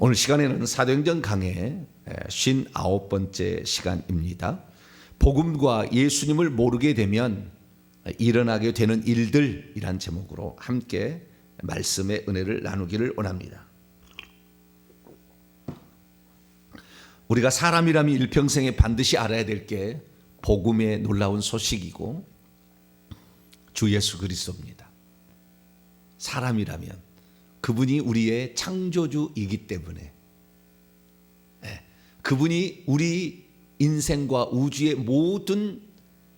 오늘 시간에는 사도행전 강해 59번째 시간입니다. 복음과 예수님을 모르게 되면 일어나게 되는 일들이란 제목으로 함께 말씀의 은혜를 나누기를 원합니다. 우리가 사람이라면 일평생에 반드시 알아야 될 게 복음의 놀라운 소식이고 주 예수 그리스도입니다. 사람이라면 그분이 우리의 창조주이기 때문에 그분이 우리 인생과 우주의 모든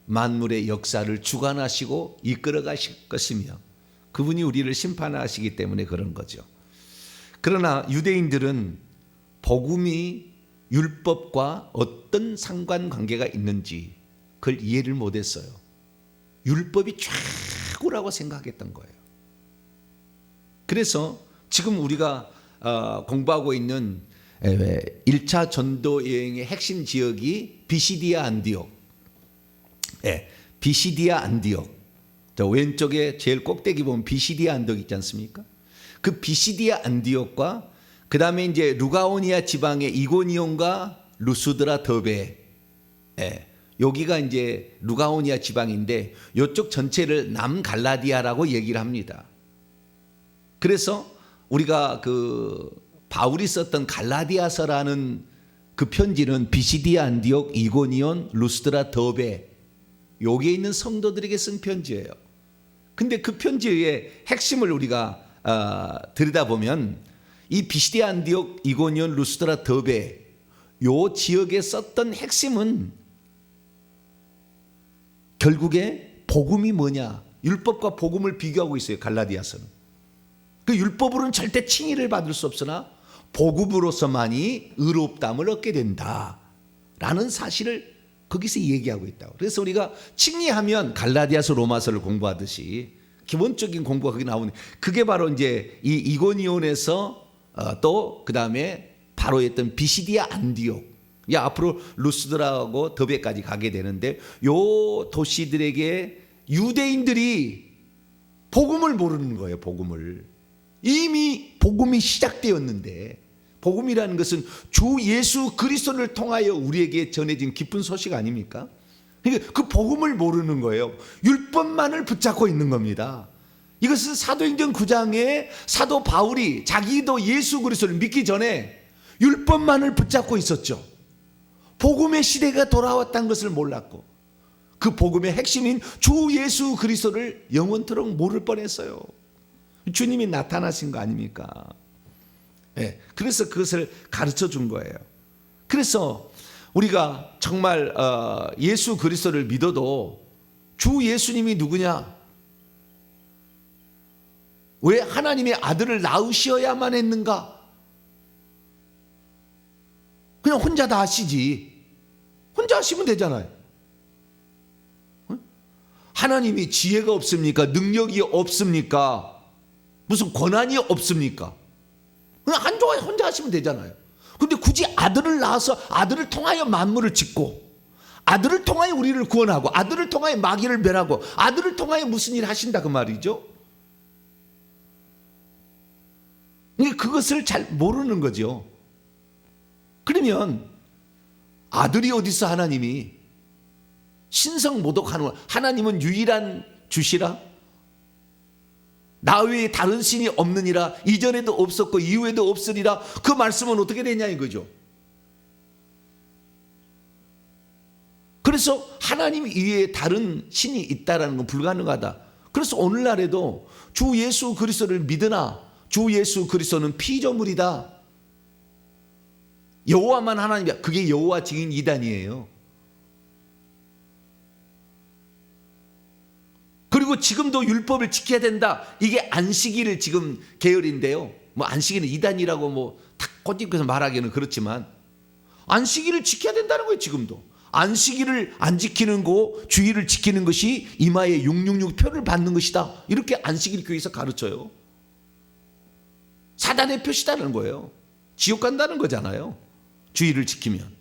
만물의 역사를 주관하시고 이끌어 가실 것이며 그분이 우리를 심판하시기 때문에 그런 거죠. 그러나 유대인들은 복음이 율법과 어떤 상관관계가 있는지 그걸 이해를 못했어요. 율법이 최고라고 생각했던 거예요. 그래서 지금 우리가 공부하고 있는 1차 전도 여행의 핵심 지역이 비시디아 안디옥. 비시디아 안디옥. 왼쪽에 제일 꼭대기 보면 비시디아 안디옥 있지 않습니까? 그 비시디아 안디옥과 그 다음에 이제 루가오니아 지방의 이고니온과 루스드라 더베. 여기가 이제 루가오니아 지방인데 이쪽 전체를 남갈라디아라고 얘기를 합니다. 그래서 우리가 그 바울이 썼던 갈라디아서라는 그 편지는 비시디아 안디옥, 이고니온, 루스드라 더베 여기에 있는 성도들에게 쓴 편지예요. 근데 그 편지의 핵심을 우리가 들여다보면 이 비시디아 안디옥, 이고니온, 루스드라 더베 요 지역에 썼던 핵심은 결국에 복음이 뭐냐, 율법과 복음을 비교하고 있어요. 갈라디아서는 그 율법으로는 절대 칭의를 받을 수 없으나 복음으로서만이 의롭다함을 얻게 된다라는 사실을 거기서 얘기하고 있다고. 그래서 우리가 칭의하면 갈라디아서 로마서를 공부하듯이 기본적인 공부가 거기 나오는 그게 바로 이제 이 이고니온에서 또 그 다음에 바로 했던 비시디아 안디옥, 앞으로 루스드라하고 더베까지 가게 되는데 요 도시들에게 유대인들이 복음을 모르는 거예요. 복음을. 이미 복음이 시작되었는데 복음이라는 것은 주 예수 그리스도를 통하여 우리에게 전해진 기쁜 소식 아닙니까? 그러니까 그 복음을 모르는 거예요. 율법만을 붙잡고 있는 겁니다. 이것은 사도행전 9장에 사도 바울이 자기도 예수 그리스도를 믿기 전에 율법만을 붙잡고 있었죠. 복음의 시대가 돌아왔다는 것을 몰랐고 그 복음의 핵심인 주 예수 그리스도를 영원토록 모를 뻔했어요. 주님이 나타나신 거 아닙니까? 그래서 그것을 가르쳐 준 거예요. 그래서 우리가 정말 예수 그리스도를 믿어도 주 예수님이 누구냐? 왜 하나님의 아들을 낳으셔야만 했는가? 그냥 혼자 다 하시지. 혼자 하시면 되잖아요. 하나님이 지혜가 없습니까? 능력이 없습니까? 무슨 권한이 없습니까? 그냥 한조가 혼자 하시면 되잖아요. 근데 굳이 아들을 낳아서 아들을 통하여 만물을 짓고 아들을 통하여 우리를 구원하고 아들을 통하여 마귀를 멸하고 아들을 통하여 무슨 일을 하신다 그 말이죠. 그것을 잘 모르는 거죠. 그러면 아들이 어디서 하나님이 신성 모독하는 하나님은 유일한 주시라 나 외에 다른 신이 없느니라 이전에도 없었고 이후에도 없으리라 그 말씀은 어떻게 되냐 이거죠. 그래서 하나님 이외에 다른 신이 있다라는 건 불가능하다. 그래서 오늘날에도 주 예수 그리스도를 믿으나 주 예수 그리스도는 피조물이다. 여호와만 하나님이야. 그게 여호와 증인 이단이에요. 그리고 지금도 율법을 지켜야 된다. 이게 안식일을 지금 계열인데요. 뭐 안식일은 이단이라고 뭐 탁 꼬집고서 말하기는 그렇지만 안식일을 지켜야 된다는 거예요. 지금도 안식일을 안 지키는 거, 주일을 지키는 것이 이마에 666 표를 받는 것이다. 이렇게 안식일 교회에서 가르쳐요. 사단의 표시다는 거예요. 지옥 간다는 거잖아요. 주일을 지키면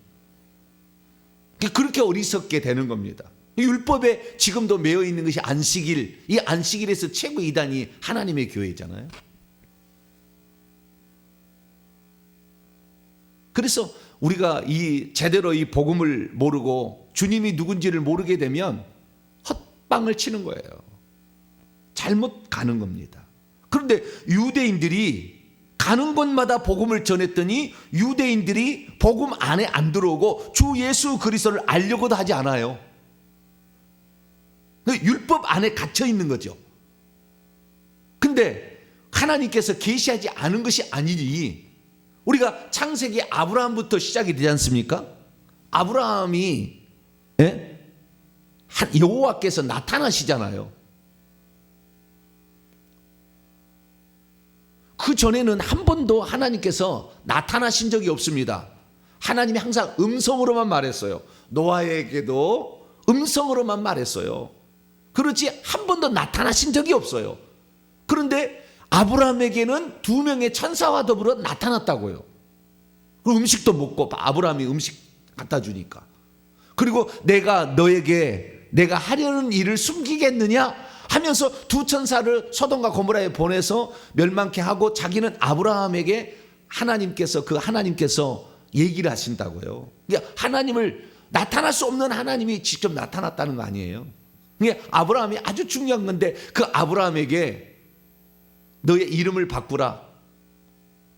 그렇게 어리석게 되는 겁니다. 율법에 지금도 매여 있는 것이 안식일, 이 안식일에서 최고 이단이 하나님의 교회잖아요. 그래서 우리가 제대로 이 복음을 모르고 주님이 누군지를 모르게 되면 헛방을 치는 거예요. 잘못 가는 겁니다. 그런데 유대인들이 가는 곳마다 복음을 전했더니 유대인들이 복음 안에 안 들어오고 주 예수 그리스도를 알려고도 하지 않아요. 율법 안에 갇혀 있는 거죠. 근데 하나님께서 계시하지 않은 것이 아니니 우리가 창세기 아브라함부터 시작이 되지 않습니까? 아브라함이 여호와께서 나타나시잖아요. 그 전에는 한 번도 하나님께서 나타나신 적이 없습니다. 하나님이 항상 음성으로만 말했어요. 노아에게도 음성으로만 말했어요. 그렇지 한 번도 나타나신 적이 없어요. 그런데 아브라함에게는 2명의 천사와 더불어 나타났다고요. 음식도 먹고 아브라함이 음식 갖다 주니까. 그리고 내가 너에게 내가 하려는 일을 숨기겠느냐 하면서 2 천사를 소돔과 고모라에 보내서 멸망케 하고 자기는 아브라함에게 하나님께서 얘기를 하신다고요. 그러니까 하나님을 나타날 수 없는 하나님이 직접 나타났다는 거 아니에요. 그러니까 아브라함이 아주 중요한 건데 그 아브라함에게 너의 이름을 바꾸라.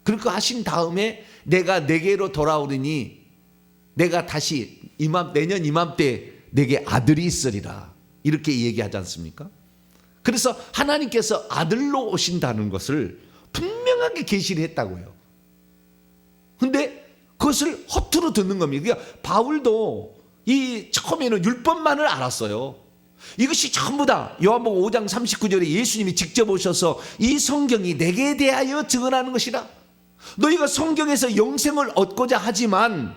그렇게 하신 다음에 내가 내게로 돌아오리니 내가 다시 내년 이맘때 내게 아들이 있으리라. 이렇게 얘기하지 않습니까? 그래서 하나님께서 아들로 오신다는 것을 분명하게 계시를 했다고요. 근데 그것을 허투루 듣는 겁니다. 그러니까 바울도 처음에는 율법만을 알았어요. 이것이 전부 다 요한복음 5장 39절에 예수님이 직접 오셔서 이 성경이 내게 대하여 증언하는 것이라. 너희가 성경에서 영생을 얻고자 하지만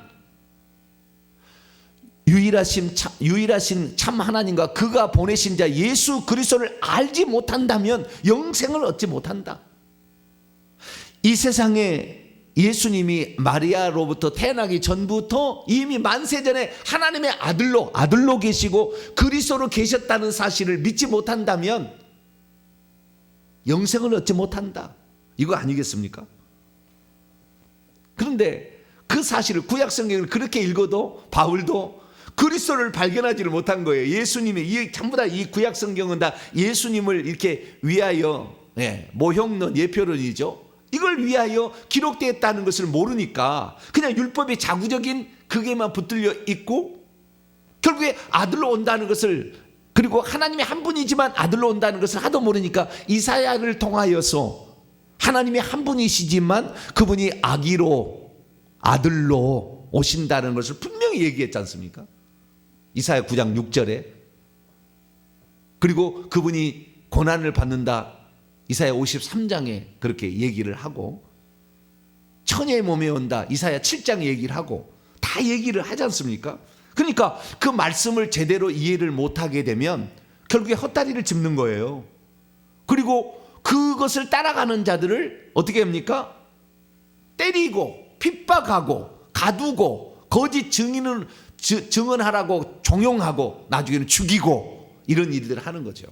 유일하신 참 하나님과 그가 보내신 자 예수 그리스도를 알지 못한다면 영생을 얻지 못한다. 이 세상에 예수님이 마리아로부터 태어나기 전부터 이미 만세전에 하나님의 아들로 계시고 그리스도로 계셨다는 사실을 믿지 못한다면 영생을 얻지 못한다. 이거 아니겠습니까? 그런데 그 사실을 구약 성경을 그렇게 읽어도 바울도 그리스도를 발견하지를 못한 거예요. 예수님이 전부 다 이 구약 성경은 다 예수님을 이렇게 위하여 모형론 예표론이죠. 이걸 위하여 기록되었다는 것을 모르니까 그냥 율법의 자구적인 그게만 붙들려 있고 결국에 아들로 온다는 것을 그리고 하나님이 한 분이지만 아들로 온다는 것을 하도 모르니까 이사야를 통하여서 하나님이 한 분이시지만 그분이 아들로 오신다는 것을 분명히 얘기했지 않습니까? 이사야 9장 6절에. 그리고 그분이 고난을 받는다 이사야 53장에 그렇게 얘기를 하고 처녀의 몸에 온다 이사야 7장 얘기를 하고 다 얘기를 하지 않습니까? 그러니까 그 말씀을 제대로 이해를 못하게 되면 결국에 헛다리를 짚는 거예요. 그리고 그것을 따라가는 자들을 어떻게 합니까? 때리고 핍박하고 가두고 거짓 증언하라고 종용하고 나중에는 죽이고 이런 일들을 하는 거죠.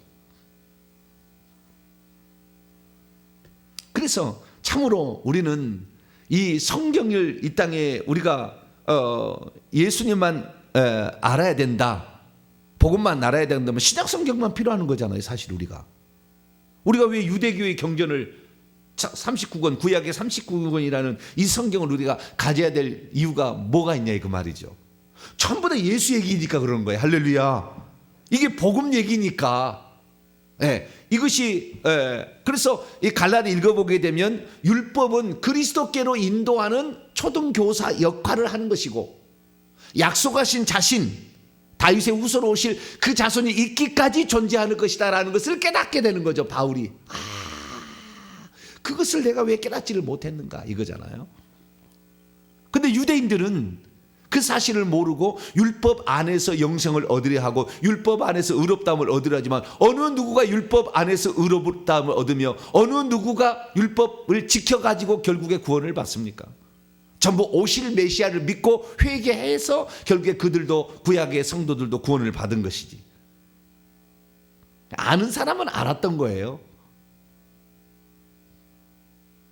그래서 참으로 우리는 이 성경을 이 땅에 우리가 예수님만 알아야 된다. 복음만 알아야 된다면 신약 성경만 필요한 거잖아요. 사실 우리가 왜 유대교의 경전을 39권 구약의 39권이라는 이 성경을 우리가 가져야 될 이유가 뭐가 있냐 그 말이죠. 전부 다 예수 얘기니까 그러는 거예요. 할렐루야. 이게 복음 얘기니까. 이것이 그래서 이 갈라디 읽어보게 되면 율법은 그리스도께로 인도하는 초등교사 역할을 하는 것이고 약속하신 자신 다윗의 후손으로 오실 그 자손이 있기까지 존재하는 것이다라는 것을 깨닫게 되는 거죠. 바울이 그것을 내가 왜 깨닫지를 못했는가 이거잖아요. 근데 유대인들은 그 사실을 모르고 율법 안에서 영생을 얻으려 하고 율법 안에서 의롭다함을 얻으려 하지만 어느 누구가 율법 안에서 의롭다함을 얻으며 어느 누구가 율법을 지켜가지고 결국에 구원을 받습니까? 전부 오실 메시아를 믿고 회개해서 결국에 그들도 구약의 성도들도 구원을 받은 것이지. 아는 사람은 알았던 거예요.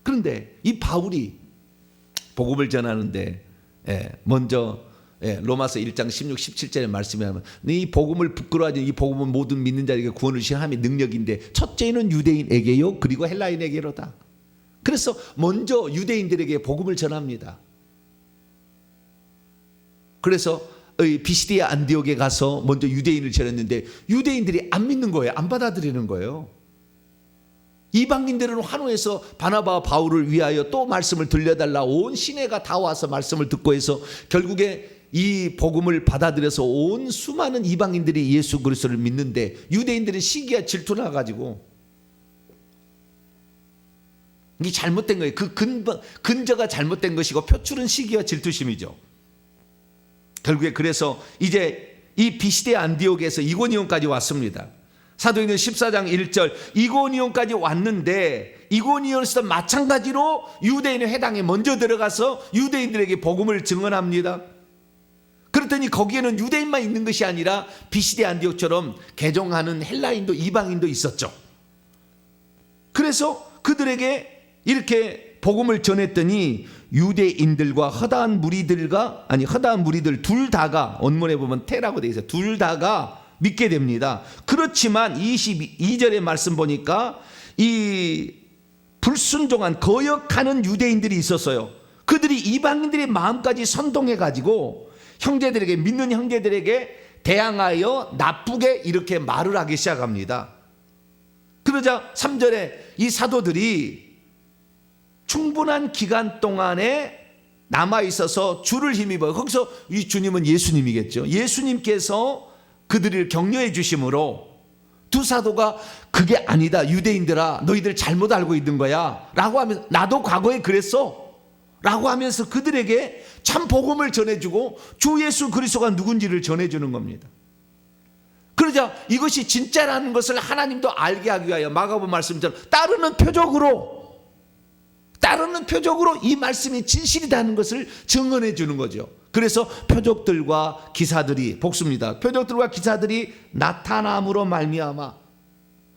그런데 이 바울이 복음을 전하는데 먼저 로마서 1장 16, 17절의 말씀에 하면 이 복음을 부끄러워하지 이 복음은 모든 믿는 자에게 구원을 시행함의 능력인데 첫째는 유대인에게요 그리고 헬라인에게로다. 그래서 먼저 유대인들에게 복음을 전합니다. 그래서 비시디아 안디옥에 가서 먼저 유대인을 전했는데 유대인들이 안 믿는 거예요. 안 받아들이는 거예요. 이방인들은 환호해서 바나바와 바울을 위하여 또 말씀을 들려달라 온 시내가 다 와서 말씀을 듣고 해서 결국에 이 복음을 받아들여서 온 수많은 이방인들이 예수 그리스도를 믿는데 유대인들은 시기와 질투 나가지고 이게 잘못된 거예요. 그 근저가 잘못된 것이고 표출은 시기와 질투심이죠. 결국에 그래서 이제 이 비시디아 안디옥에서 이고니온까지 왔습니다. 사도행전 14장 1절 이고니온까지 왔는데 이고니온에서 마찬가지로 유대인의 회당에 먼저 들어가서 유대인들에게 복음을 증언합니다. 그랬더니 거기에는 유대인만 있는 것이 아니라 비시디아 안디옥처럼 개종하는 헬라인도 이방인도 있었죠. 그래서 그들에게 이렇게 복음을 전했더니 유대인들과 허다한 무리들 둘 다가 원문에 보면 테라고 되어 있어요. 둘 다가 믿게 됩니다. 그렇지만 22절의 말씀 보니까 이 불순종한 거역하는 유대인들이 있었어요. 그들이 이방인들의 마음까지 선동해 가지고 형제들에게 믿는 형제들에게 대항하여 나쁘게 이렇게 말을 하기 시작합니다. 그러자 3절에 이 사도들이 충분한 기간 동안에 남아있어서 주를 힘입어요. 거기서 이 주님은 예수님이겠죠. 예수님께서 그들을 격려해 주심으로 두 사도가 그게 아니다 유대인들아 너희들 잘못 알고 있는 거야 라고 하면서 나도 과거에 그랬어 라고 하면서 그들에게 참 복음을 전해주고 주 예수 그리스도가 누군지를 전해주는 겁니다. 그러자 이것이 진짜라는 것을 하나님도 알게 하기 위하여 마가복음 말씀처럼 따르는 표적으로 이 말씀이 진실이라는 것을 증언해 주는 거죠. 그래서 표적들과 기사들이 복수입니다. 표적들과 기사들이 나타남으로 말미암아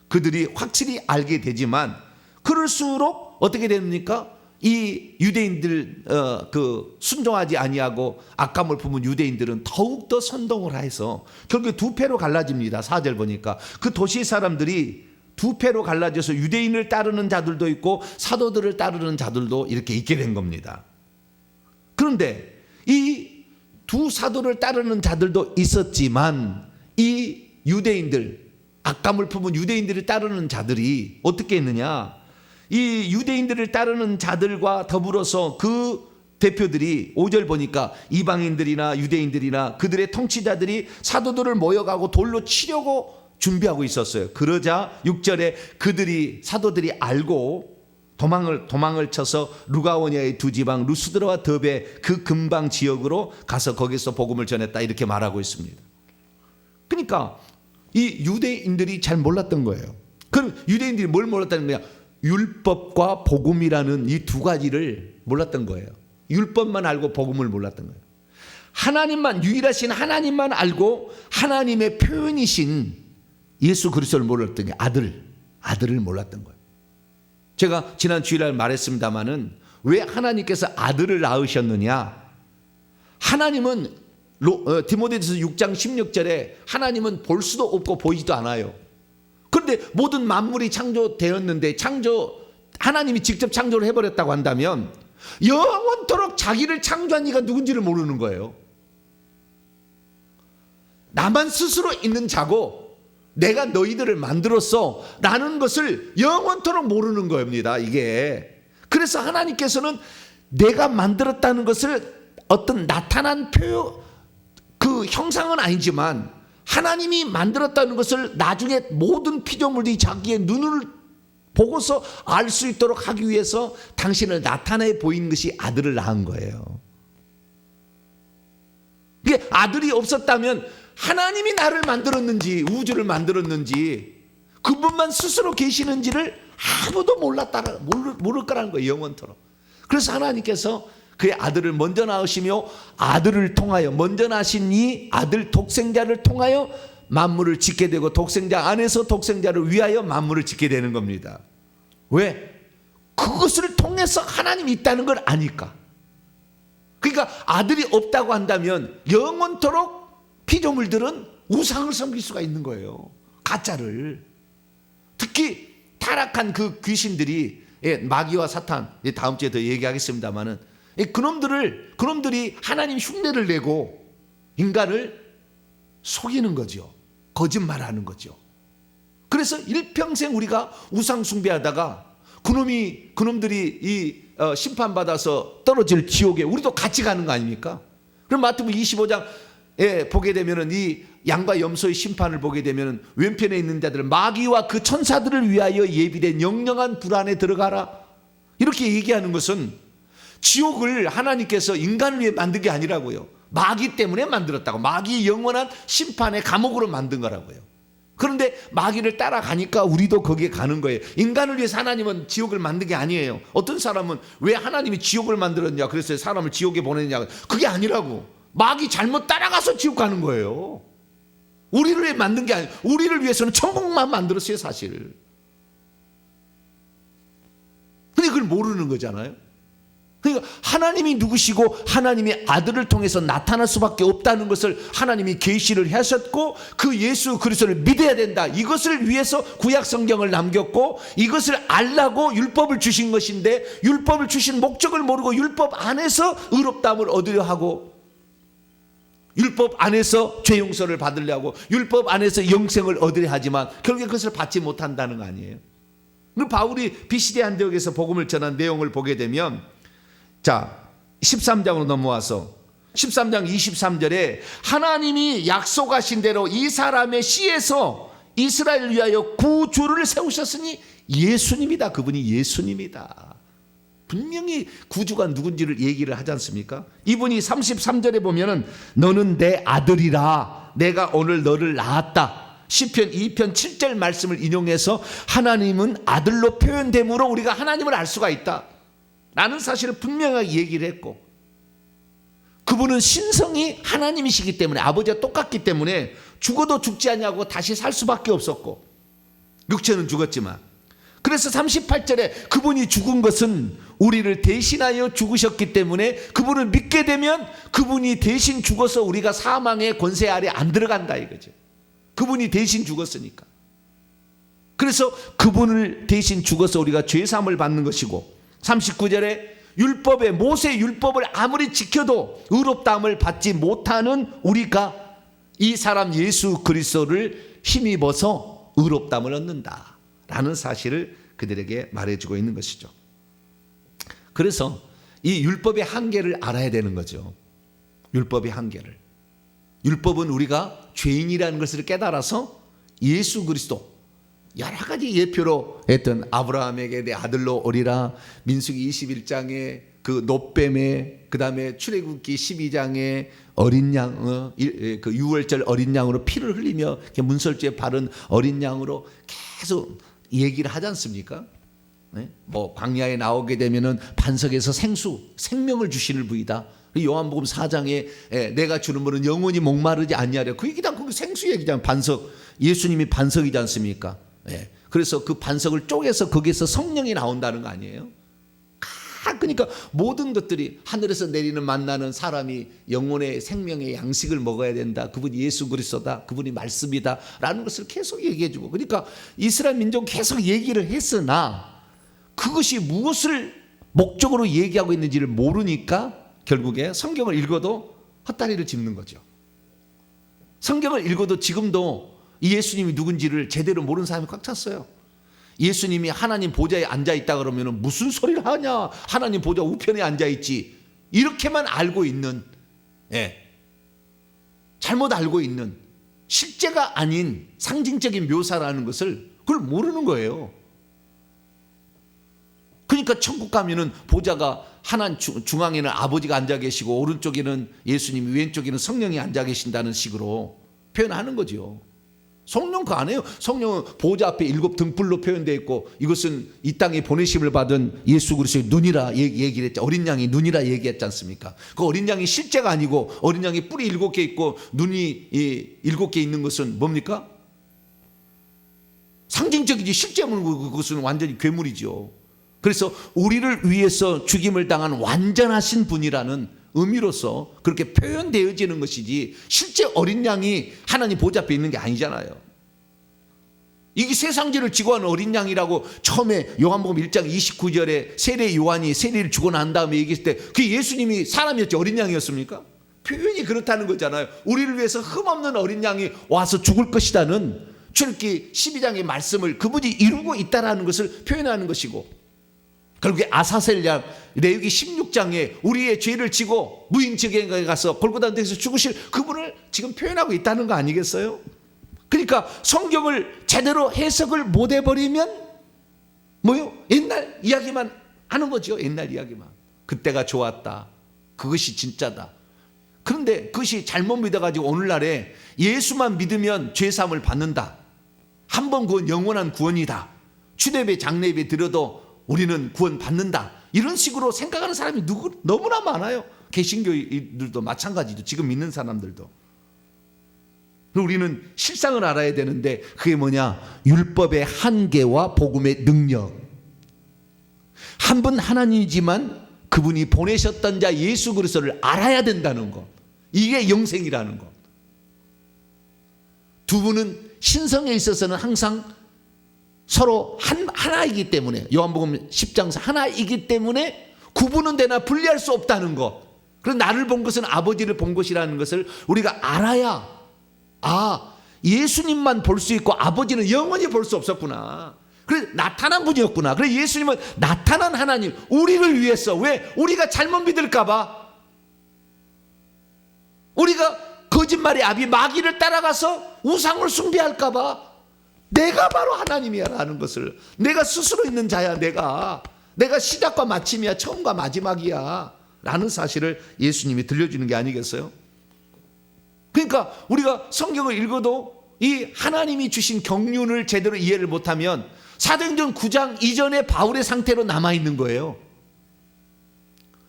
그들이 확실히 알게 되지만 그럴수록 어떻게 됩니까? 이 유대인들 순종하지 아니하고 악감을 품은 유대인들은 더욱더 선동을 해서 결국에 두 패로 갈라집니다. 4절 보니까 그 도시 사람들이 두 패로 갈라져서 유대인을 따르는 자들도 있고 사도들을 따르는 자들도 이렇게 있게 된 겁니다. 그런데 이 두 사도를 따르는 자들도 있었지만 이 유대인들 악감을 품은 유대인들을 따르는 자들이 어떻게 했느냐, 이 유대인들을 따르는 자들과 더불어서 그 대표들이 5절 보니까 이방인들이나 유대인들이나 그들의 통치자들이 사도들을 모여가고 돌로 치려고 준비하고 있었어요. 그러자 6절에 사도들이 알고 도망을 쳐서 루가오니아의 두 지방 루스드라와 더베 그 근방 지역으로 가서 거기서 복음을 전했다 이렇게 말하고 있습니다. 그러니까 이 유대인들이 잘 몰랐던 거예요. 그럼 유대인들이 뭘 몰랐다는 거야? 율법과 복음이라는 이 두 가지를 몰랐던 거예요. 율법만 알고 복음을 몰랐던 거예요. 유일하신 하나님만 알고 하나님의 표현이신 예수 그리스도를 몰랐던 게 아들을 몰랐던 거예요. 제가 지난 주일날 말했습니다마는 왜 하나님께서 아들을 낳으셨느냐? 하나님은 디모데전서 6장 16절에 하나님은 볼 수도 없고 보이지도 않아요. 그런데 모든 만물이 창조되었는데 하나님이 직접 창조를 해버렸다고 한다면 영원토록 자기를 창조한 이가 누군지를 모르는 거예요. 나만 스스로 있는 자고 내가 너희들을 만들었어 라는 것을 영원토록 모르는 겁니다. 이게 그래서 하나님께서는 내가 만들었다는 것을 어떤 나타난 그 형상은 아니지만 하나님이 만들었다는 것을 나중에 모든 피조물들이 자기의 눈을 보고서 알 수 있도록 하기 위해서 당신을 나타내 보인 것이 아들을 낳은 거예요. 이게 아들이 없었다면 하나님이 나를 만들었는지 우주를 만들었는지 그분만 스스로 계시는지를 아무도 모를 거라는 거예요. 영원토록. 그래서 하나님께서 그의 아들을 먼저 낳으시며 아들을 통하여 먼저 낳으신 이 아들 독생자를 통하여 만물을 짓게 되고 독생자 안에서 독생자를 위하여 만물을 짓게 되는 겁니다. 왜? 그것을 통해서 하나님이 있다는 걸 아니까. 그러니까 아들이 없다고 한다면 영원토록 피조물들은 우상을 섬길 수가 있는 거예요. 가짜를. 특히 타락한 그 귀신들이, 마귀와 사탄, 다음 주에 더 얘기하겠습니다만은, 그놈들이 하나님 흉내를 내고 인간을 속이는 거죠. 거짓말하는 거죠. 그래서 일평생 우리가 우상 숭배하다가 그놈들이 심판받아서 떨어질 지옥에 우리도 같이 가는 거 아닙니까? 그럼 마태복음 25장에 보게 되면은 이 양과 염소의 심판을 보게 되면은 왼편에 있는 자들은 마귀와 그 천사들을 위하여 예비된 영영한 불 안에 들어가라. 이렇게 얘기하는 것은 지옥을 하나님께서 인간을 위해 만든 게 아니라고요. 마귀 때문에 만들었다고. 마귀의 영원한 심판의 감옥으로 만든 거라고요. 그런데 마귀를 따라가니까 우리도 거기에 가는 거예요. 인간을 위해서 하나님은 지옥을 만든 게 아니에요. 어떤 사람은 왜 하나님이 지옥을 만들었냐, 그래서 사람을 지옥에 보내냐, 그게 아니라고. 마귀 잘못 따라가서 지옥 가는 거예요. 우리를 위해 만든 게 아니에요. 우리를 위해서는 천국만 만들었어요, 사실. 근데 그걸 모르는 거잖아요. 그러니까 하나님이 누구시고 하나님이 아들을 통해서 나타날 수밖에 없다는 것을 하나님이 계시를 하셨고, 그 예수 그리스도를 믿어야 된다, 이것을 위해서 구약 성경을 남겼고, 이것을 알라고 율법을 주신 것인데, 율법을 주신 목적을 모르고 율법 안에서 의롭다함을 얻으려 하고, 율법 안에서 죄 용서를 받으려 하고, 율법 안에서 영생을 얻으려 하지만 결국에 그것을 받지 못한다는 거 아니에요. 바울이 비시대 안디옥에서 복음을 전한 내용을 보게 되면, 자, 13장으로 넘어와서 13장 23절에 하나님이 약속하신 대로 이 사람의 씨에서 이스라엘을 위하여 구주를 세우셨으니 예수님이다. 그분이 예수님이다. 분명히 구주가 누군지를 얘기를 하지 않습니까? 이분이 33절에 보면은 너는 내 아들이라 내가 오늘 너를 낳았다. 시편 2편 7절 말씀을 인용해서 하나님은 아들로 표현됨으로 우리가 하나님을 알 수가 있다 라는 사실을 분명하게 얘기를 했고, 그분은 신성이 하나님이시기 때문에, 아버지와 똑같기 때문에 죽어도 죽지 않냐고 다시 살 수밖에 없었고, 육체는 죽었지만, 그래서 38절에 그분이 죽은 것은 우리를 대신하여 죽으셨기 때문에 그분을 믿게 되면 그분이 대신 죽어서 우리가 사망의 권세 아래 안 들어간다 이거죠. 그분이 대신 죽었으니까. 그래서 그분을 대신 죽어서 우리가 죄사함을 받는 것이고, 39절에 율법에, 모세 율법을 아무리 지켜도 의롭다함을 받지 못하는 우리가 이 사람 예수 그리스도를 힘입어서 의롭다함을 얻는다 라는 사실을 그들에게 말해주고 있는 것이죠. 그래서 이 율법의 한계를 알아야 되는 거죠. 율법의 한계를. 율법은 우리가 죄인이라는 것을 깨달아서 예수 그리스도, 여러 가지 예표로 했던 아브라함에게 내 아들로 오리라, 민수기 21장에 그 놋뱀에, 그 다음에 출애굽기 12장에 어린 양, 그 유월절 어린 양으로 피를 흘리며 문설주에 바른 어린 양으로 계속 얘기를 하지 않습니까? 네? 뭐 광야에 나오게 되면은 반석에서 생명을 주시는 분이다. 요한복음 4장에 내가 주는 분은 영원히 목마르지 아니하려, 그 얘기다. 그 생수 얘기잖아요. 반석, 예수님이 반석이지 않습니까? 네. 그래서 그 반석을 쪼개서 거기에서 성령이 나온다는 거 아니에요? 그러니까 모든 것들이 하늘에서 내리는 만나는 사람이 영혼의 생명의 양식을 먹어야 된다. 그분이 예수 그리스도다. 그분이 말씀이다 라는 것을 계속 얘기해 주고, 그러니까 이스라엘 민족은 계속 얘기를 했으나 그것이 무엇을 목적으로 얘기하고 있는지를 모르니까 결국에 성경을 읽어도 헛다리를 짚는 거죠. 성경을 읽어도 지금도 이 예수님이 누군지를 제대로 모르는 사람이 꽉 찼어요. 예수님이 하나님 보좌에 앉아있다 그러면 무슨 소리를 하냐, 하나님 보좌 우편에 앉아있지, 이렇게만 알고 있는, 잘못 알고 있는, 실제가 아닌 상징적인 묘사라는 것을 그걸 모르는 거예요. 그러니까 천국 가면은 보좌가 하나님 중앙에는 아버지가 앉아 계시고 오른쪽에는 예수님이, 왼쪽에는 성령이 앉아 계신다는 식으로 표현하는 거죠. 성령 그거 안 해요. 성령은 보좌 앞에 7 등불로 표현되어 있고, 이것은 이 땅에 보내심을 받은 예수 그리스도의 눈이라 얘기를 했죠. 어린 양이 눈이라 얘기했지 않습니까? 그 어린 양이 실제가 아니고 어린 양이 뿔이 7개 있고 눈이 7개 있는 것은 뭡니까? 상징적이지, 실제는 그것은 완전히 괴물이죠. 그래서 우리를 위해서 죽임을 당한 완전하신 분이라는 의미로서 그렇게 표현되어지는 것이지 실제 어린 양이 하나님 보좌 앞에 있는 게 아니잖아요. 이게 세상죄를 지고 하는 어린 양이라고 처음에 요한복음 1장 29절에 세례 요한이 세례를 주고 난 다음에 얘기했을 때 그게 예수님이 사람이었지 어린 양이었습니까? 표현이 그렇다는 거잖아요. 우리를 위해서 흠없는 어린 양이 와서 죽을 것이라는 출애굽기 12장의 말씀을 그분이 이루고 있다라는 것을 표현하는 것이고, 결국에 아사셀 양 레위기 16장에 우리의 죄를 지고 무인지경에 가서 골고다 데서 죽으실 그분을 지금 표현하고 있다는 거 아니겠어요? 그러니까 성경을 제대로 해석을 못 해버리면 뭐요? 옛날 이야기만 하는 거죠. 옛날 이야기만. 그때가 좋았다. 그것이 진짜다. 그런데 그것이 잘못 믿어가지고 오늘날에 예수만 믿으면 죄사함을 받는다. 한 번 구원 영원한 구원이다. 주례배 장례배 드려도 우리는 구원 받는다. 이런 식으로 생각하는 사람이 너무나 많아요. 개신교인들도 마찬가지죠. 지금 믿는 사람들도. 우리는 실상을 알아야 되는데 그게 뭐냐? 율법의 한계와 복음의 능력. 한 분 하나님이지만 그분이 보내셨던 자 예수 그리스도를 알아야 된다는 것. 이게 영생이라는 것. 두 분은 신성에 있어서는 항상 서로 하나이기 때문에, 요한복음 10장 하나이기 때문에 구분은 되나 분리할 수 없다는 것. 그래서 나를 본 것은 아버지를 본 것이라는 것을 우리가 알아야, 아, 예수님만 볼 수 있고 아버지는 영원히 볼 수 없었구나. 그래 나타난 분이었구나. 그래 예수님은 나타난 하나님, 우리를 위해서. 왜? 우리가 잘못 믿을까 봐. 우리가 거짓말의 아비 마귀를 따라가서 우상을 숭배할까 봐. 내가 바로 하나님이야 라는 것을, 내가 스스로 있는 자야. 내가 시작과 마침이야. 처음과 마지막이야 라는 사실을 예수님이 들려주는 게 아니겠어요? 그러니까 우리가 성경을 읽어도 이 하나님이 주신 경륜을 제대로 이해를 못하면 사도행전 9장 이전의 바울의 상태로 남아있는 거예요.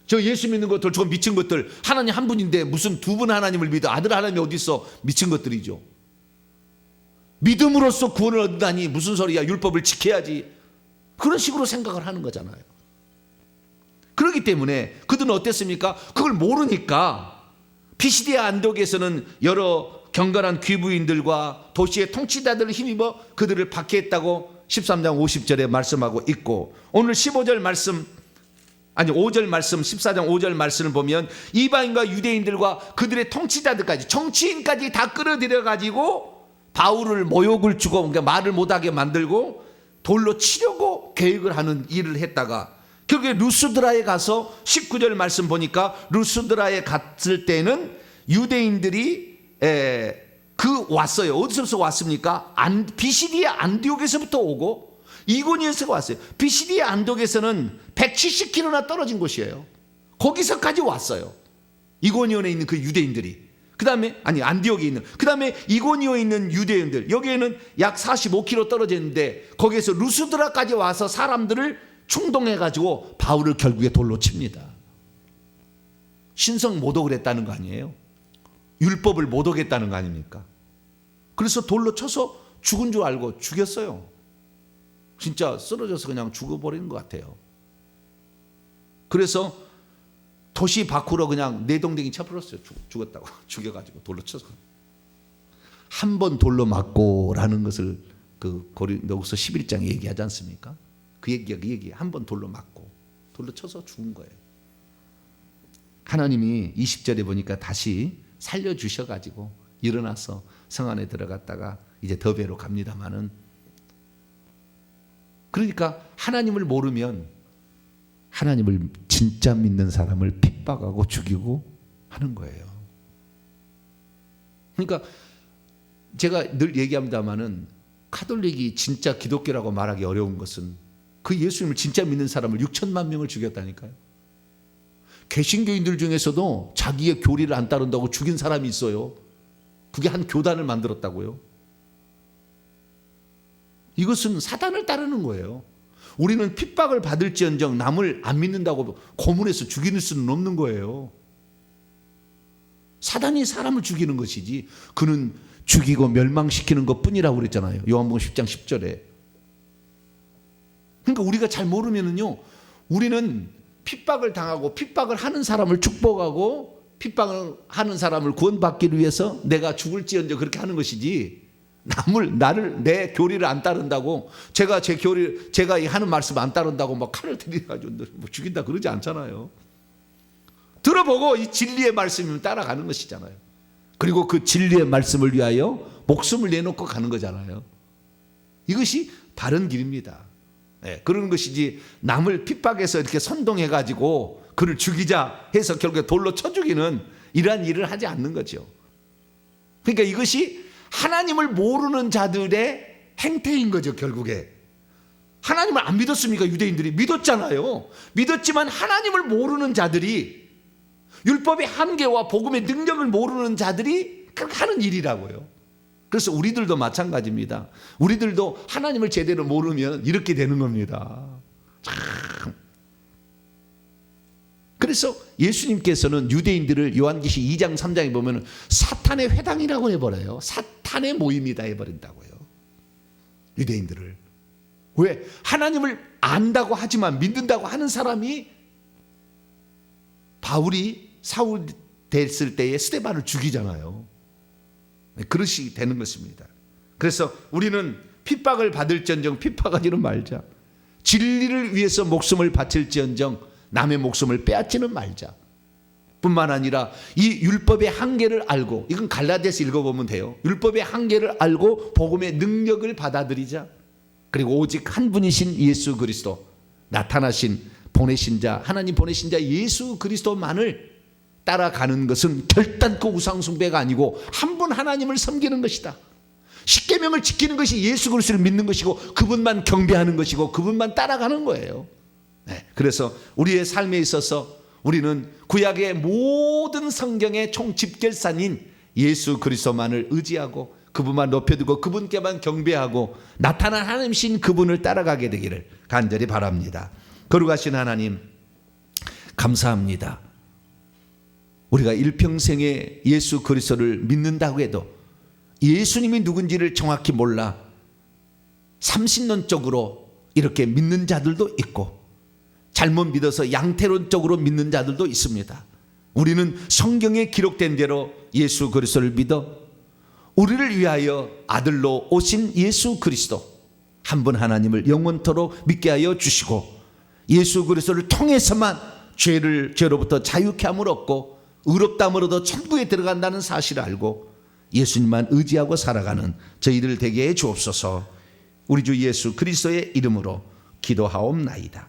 저 예수 믿는 것들, 저거 미친 것들, 하나님 한 분인데 무슨 두 분 하나님을 믿어? 아들 하나님이 어디 있어? 미친 것들이죠. 믿음으로써 구원을 얻다니 무슨 소리야? 율법을 지켜야지. 그런 식으로 생각을 하는 거잖아요. 그렇기 때문에 그들은 어땠습니까? 그걸 모르니까 피시디아 안독에서는 여러 경건한 귀부인들과 도시의 통치자들을 힘입어 그들을 박해했다고 13장 50절에 말씀하고 있고, 오늘 15절 말씀, 아니 5절 말씀, 14장 5절 말씀을 보면 이방인과 유대인들과 그들의 통치자들까지, 정치인까지 다 끌어들여 가지고 바울을 모욕을 주고, 그러니까 말을 못하게 만들고 돌로 치려고 계획을 하는 일을 했다가 결국에 루스드라에 가서 19절 말씀 보니까 루스드라에 갔을 때는 유대인들이 왔어요. 어디서부터 왔습니까? 비시디아 안디옥에서부터 오고 이고니에서 왔어요. 비시디아 안디옥에서는 170km나 떨어진 곳이에요. 거기서까지 왔어요. 이고니온에 있는 그 유대인들이. 그 다음에 안디옥에 있는, 그 다음에 이고니오에 있는 유대인들, 여기에는 약 45km 떨어져 있는데 거기에서 루스드라까지 와서 사람들을 충동해가지고 바울을 결국에 돌로 칩니다. 신성 모독을 했다는 거 아니에요? 율법을 모독했다는 거 아닙니까? 그래서 돌로 쳐서 죽은 줄 알고 죽였어요. 진짜 쓰러져서 그냥 죽어버리는 것 같아요. 그래서 도시 밖으로 그냥 내동댕이 쳐버렸어요. 죽었다고. 죽여가지고 돌로 쳐서. 한 번 돌로 맞고라는 것을 그 고린도후서 11장에 얘기하지 않습니까? 그 얘기 한 번 돌로 맞고 돌로 쳐서 죽은 거예요. 하나님이 20절에 보니까 다시 살려주셔가지고 일어나서 성 안에 들어갔다가 이제 더베로 갑니다마는, 그러니까 하나님을 모르면 하나님을 진짜 믿는 사람을 핍박하고 죽이고 하는 거예요. 그러니까 제가 늘 얘기합니다마는 카톨릭이 진짜 기독교라고 말하기 어려운 것은 그 예수님을 진짜 믿는 사람을 6천만 명을 죽였다니까요. 개신교인들 중에서도 자기의 교리를 안 따른다고 죽인 사람이 있어요. 그게 한 교단을 만들었다고요. 이것은 사단을 따르는 거예요. 우리는 핍박을 받을지언정 남을 안 믿는다고 고문해서 죽이는 수는 없는 거예요. 사단이 사람을 죽이는 것이지 그는 죽이고 멸망시키는 것뿐이라고 그랬잖아요. 요한복음 10장 10절에. 그러니까 우리가 잘 모르면은요, 우리는 pit박을 당하고 pit박을 하는 사람을 축복하고 pit박을 하는 사람을 구원받기 위해서 내가 죽을지언정 그렇게 하는 것이지, 내 교리를 안 따른다고, 제가 하는 말씀 안 따른다고 막 칼을 들이가지고 뭐 죽인다 그러지 않잖아요. 들어보고 이 진리의 말씀이면 따라가는 것이잖아요. 그리고 그 진리의 말씀을 위하여 목숨을 내놓고 가는 거잖아요. 이것이 바른 길입니다. 네, 그런 것이지 남을 핍박해서 이렇게 선동해가지고 그를 죽이자 해서 결국에 돌로 쳐 죽이는 이러한 일을 하지 않는 거죠. 그러니까 이것이 하나님을 모르는 자들의 행태인 거죠. 결국에 하나님을 안 믿었습니까? 유대인들이 믿었잖아요. 믿었지만 하나님을 모르는 자들이, 율법의 한계와 복음의 능력을 모르는 자들이 하는 일이라고요. 그래서 우리들도 마찬가지입니다. 우리들도 하나님을 제대로 모르면 이렇게 되는 겁니다. 참. 그래서 예수님께서는 유대인들을 요한계시 2장 3장에 보면 사탄의 회당이라고 해버려요. 사탄의 모임이다 해버린다고요. 유대인들을. 왜? 하나님을 안다고 하지만 믿는다고 하는 사람이, 바울이 사울 됐을 때에 스데반을 죽이잖아요. 그릇이 되는 것입니다. 그래서 우리는 핍박을 받을지언정 핍박하지는 말자. 진리를 위해서 목숨을 바칠지언정 남의 목숨을 빼앗지는 말자. 뿐만 아니라 이 율법의 한계를 알고, 이건 갈라디아서 읽어보면 돼요. 율법의 한계를 알고 복음의 능력을 받아들이자. 그리고 오직 한 분이신 예수 그리스도, 나타나신 보내신 자, 하나님 보내신 자 예수 그리스도만을 따라가는 것은 결단코 우상숭배가 아니고 한 분 하나님을 섬기는 것이다. 십계명을 지키는 것이 예수 그리스도를 믿는 것이고 그분만 경배하는 것이고 그분만 따라가는 거예요. 네, 그래서 우리의 삶에 있어서 우리는 구약의 모든 성경의 총집결산인 예수 그리스도만을 의지하고 그분만 높여두고 그분께만 경배하고 나타난 하나님이신 그분을 따라가게 되기를 간절히 바랍니다. 거룩하신 하나님, 감사합니다. 우리가 일평생에 예수 그리스도를 믿는다고 해도 예수님이 누군지를 정확히 몰라 30년적으로 이렇게 믿는 자들도 있고 잘못 믿어서 양태론적으로 믿는 자들도 있습니다. 우리는 성경에 기록된 대로 예수 그리스도를 믿어 우리를 위하여 아들로 오신 예수 그리스도 한 분 하나님을 영원토록 믿게 하여 주시고 예수 그리스도를 통해서만 죄로부터 자유케 함을 얻고 의롭다함으로도 천국에 들어간다는 사실을 알고 예수님만 의지하고 살아가는 저희들 되게 해 주옵소서. 우리 주 예수 그리스도의 이름으로 기도하옵나이다.